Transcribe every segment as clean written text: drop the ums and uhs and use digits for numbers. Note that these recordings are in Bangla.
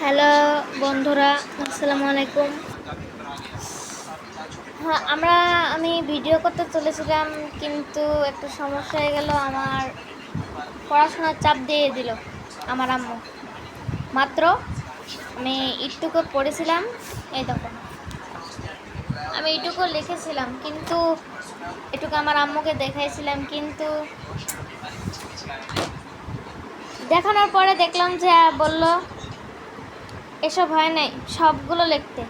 হ্যালো বন্ধুরা, আসসালামু আলাইকুম। হ্যাঁ, আমি ভিডিও করতে চলেছিলাম, কিন্তু একটা সমস্যা হয়ে গেল। আমার পড়াশোনার চাপ দিয়ে দিল আমার আম্মু। মাত্র আমি একটুকু পড়েছিলাম, এই দেখো আমি এটুকু লিখেছিলাম, কিন্তু এটুকু আমার আম্মুকে দেখাইছিলাম, কিন্তু দেখানোর পরে দেখলাম যে বলল এসব হয় নাই, সবগুলো লিখতে।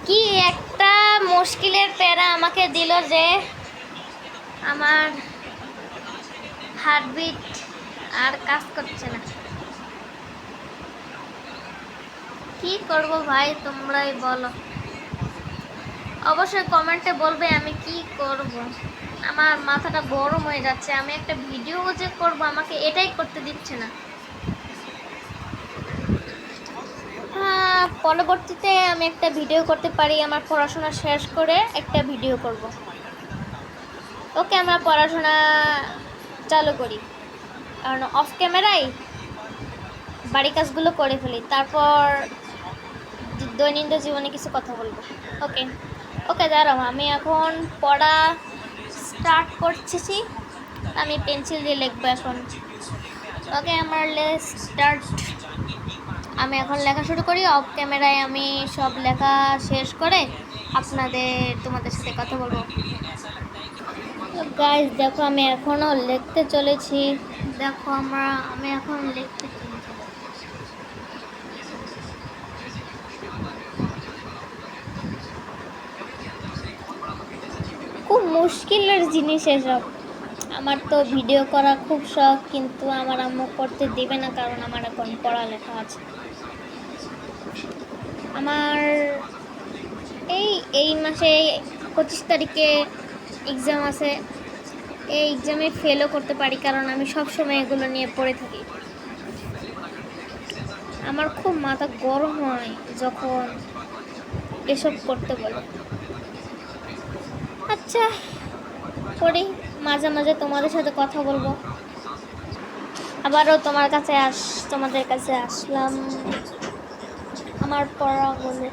কি একটা মুশকিলের প্যারা আমাকে দিল যে আমার হার্টবিট আর কাজ করছে না। কি করব ভাই, তোমরাই বলো। অবশ্যই কমেন্টে বলবে আমি কি করব। আমার মাথাটা গরম হয়ে যাচ্ছে। আমি একটা ভিডিও যে করব, আমাকে এটাই করতে দিচ্ছে না। হ্যাঁ, পরবর্তীতে আমি একটা ভিডিও করতে পারি। আমার পড়াশোনা শেষ করে একটা ভিডিও করব। ওকে, আমরা পড়াশোনা চালু করি, কারণ অফ ক্যামেরায় বাড়ি কাজগুলো করে ফেলি, তারপর দৈনন্দিন জীবনে কিছু কথা বলবো। ওকে ওকে, দাঁড়াও, আমি এখন পড়া স্টার্ট করছি। আমি পেন্সিল দিয়ে লিখবো এখন। ওকে, আমার স্টার্ট। আমি এখন লেখা শুরু করি। অফ ক্যামেরায় আমি সব লেখা শেষ করে তোমাদের সাথে কথা বলবো। গাইস দেখো, আমি এখনো লিখতে চলেছি। দেখো আমি এখন লিখতে চলেছি। খুব মুশকিলের জিনিস এসব। আমার তো ভিডিও করা খুব শখ, কিন্তু আমার আম্মু করতে দেবে না, কারণ আমার এখন পড়ালেখা আছে। আমার এই মাসে 25 তারিখে এক্সাম আছে। এই এক্সামে ফেলও করতে পারি, কারণ আমি সব সময় এগুলো নিয়ে পড়ে থাকি। আমার খুব মাথা গরম হয় যখন এসব করতে বলে। আচ্ছা, পড়ি, মাঝে মাঝে তোমাদের সাথে কথা বলবো। আবারও তোমাদের কাছে আসলাম আমার পড়াগুলো।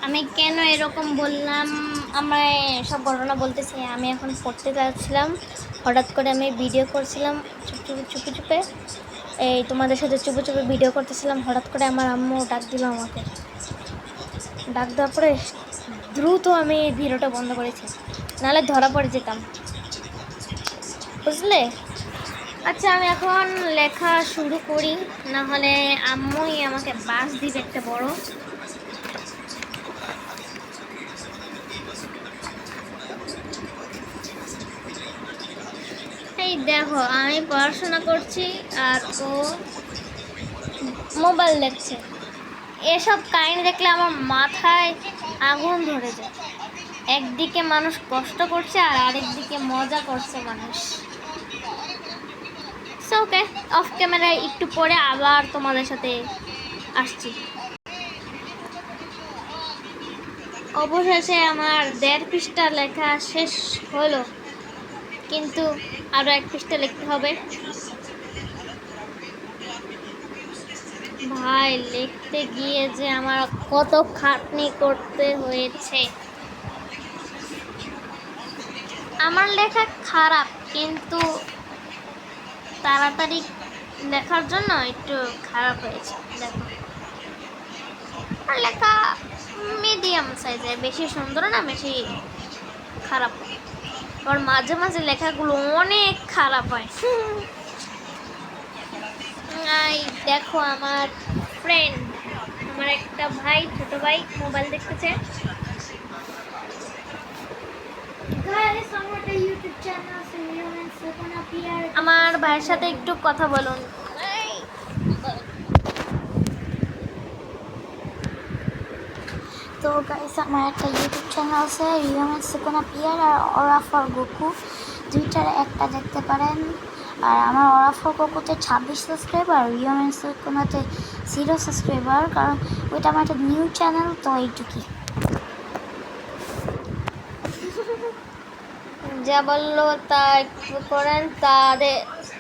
আমি কেন এরকম বললাম, আমরা সব ঘটনা বলতেছি। আমি এখন পড়তে যাচ্ছিলাম, হঠাৎ করে আমি ভিডিও করছিলাম চুপে চুপে। এই তোমাদের সাথে চুপে চুপে ভিডিও করতেছিলাম, হঠাৎ করে আমার আম্মু ডাক দিল আমাকে। ডাক দেওয়ার পরে দ্রুত আমি ভিডিওটা বন্ধ করেছি, নাহলে ধরা পড়ে যেতাম, বুঝলে। আচ্ছা, আমি এখন লেখা শুরু করি, না হলে আম্মুই আমাকে বাস দিবে একটা বড়। এই দেখো, আমি পড়াশোনা করছি আর ও মোবাইল দেখছে। এসব কাহিনী দেখলে আমার মাথায় আগুন ধরে যায়। একদিকে মানুষ কষ্ট করছে আর আরেকদিকে মজা করছে মানুষ। ওকে, অফ ক্যামেরায় একটু পরে আবার তোমাদের সাথে আসছি। অবশেষে আমার 1.5 পৃষ্ঠা লেখা শেষ হলো, কিন্তু আরও 1 পৃষ্ঠা লিখতে হবে। ভাই, লিখতে গিয়ে যে আমার কত খাটনি করতে হয়েছে। আমার লেখা খারাপ, কিন্তু তাড়াতাড়ি লেখার জন্য একটু খারাপ হয়েছে। দেখো, আর লেখা মিডিয়াম সাইজের, বেশি সুন্দর না বেশি খারাপ। আবার মাঝে মাঝে লেখাগুলো অনেক খারাপ হয়। দেখো, আমার ফ্রেন্ড, আমার একটা ভাই, ছোট ভাই মোবাইল দেখতেছে। আমার ভাইয়ের সাথে একটু কথা বলুন। তো গাইস, আমার একটা ইউটিউব চ্যানেল আছে, রিয়মেন সুকুনা পিয়ার আর অরাফর গোকু, দুইটার একটা দেখতে পারেন। আর আমার অরাফর গোকুতে 26 সাবস্ক্রাইবার, রিয়মেন সুকুনাতে 0 সাবস্ক্রাইবার, কারণ ওইটা আমার একটা নিউ চ্যানেল, তো এইটুকুই। যা বললো তা একটু করেন,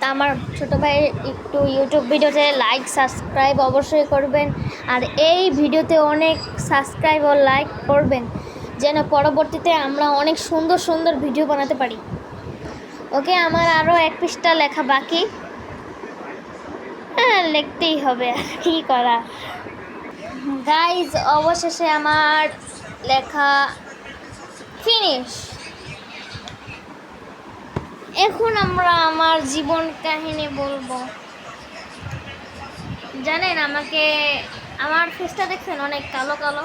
তা আমার ছোটো ভাই একটু ইউটিউব ভিডিওতে লাইক সাবস্ক্রাইব অবশ্যই করবেন, আর এই ভিডিওতে অনেক সাবস্ক্রাইব ও লাইক করবেন যেন পরবর্তীতে আমরা অনেক সুন্দর সুন্দর ভিডিও বানাতে পারি। ওকে, আমার আরও 1 পৃষ্ঠা লেখা বাকি। হ্যাঁ, লিখতেই হবে, কী করা। গাইজ, অবশেষে আমার লেখা ফিনিশ। এখন আমরা আমার জীবন কাহিনী বলবো। জানেন, আমার ফেসটা দেখছেন অনেক কালো কালো,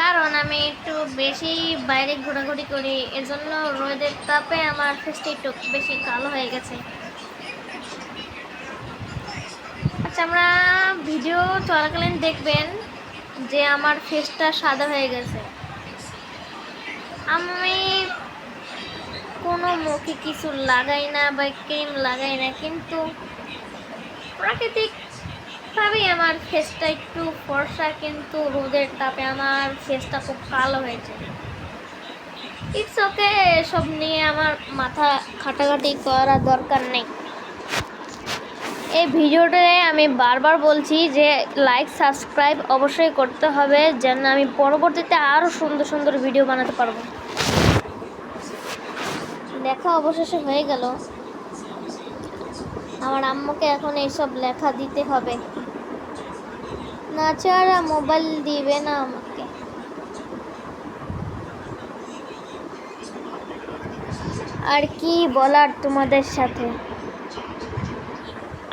কারণ আমি একটু বেশি বাইরে ঘোরাঘুরি করি, এজন্য রোদের তাপে আমার ফেসটা একটু বেশি কালো হয়ে গেছে। আচ্ছা, আমরা ভিডিও চলাকালীন দেখবেন যে আমার ফেসটা সাদা হয়ে গেছে। আমি কোনো মুখে কিছু লাগাই না বা ক্রিম লাগাই না, কিন্তু প্রাকৃতিকভাবেই আমার ফেসটা একটু ফর্সা, কিন্তু রোদের তাপে আমার ফেসটা খুব কালো হয়েছে। ইটস ওকে, এসব নিয়ে আমার মাথা খাটাখাটি করার দরকার নেই। এই ভিডিওটায় আমি বারবার বলছি যে লাইক সাবস্ক্রাইব অবশ্যই করতে হবে, যেন আমি পরবর্তীতে আরও সুন্দর সুন্দর ভিডিও বানাতে পারবো। লেখা অবশেষে হয়ে গেল। আমার আম্মুকে এখন এইসব লেখা দিতে হবে, না ছাড়া মোবাইল দিবে না আমাকে। আর কি বলার তোমাদের সাথে,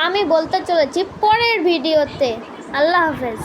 আমি বলতে চলেছি পরের ভিডিওতে। আল্লাহ হাফেজ।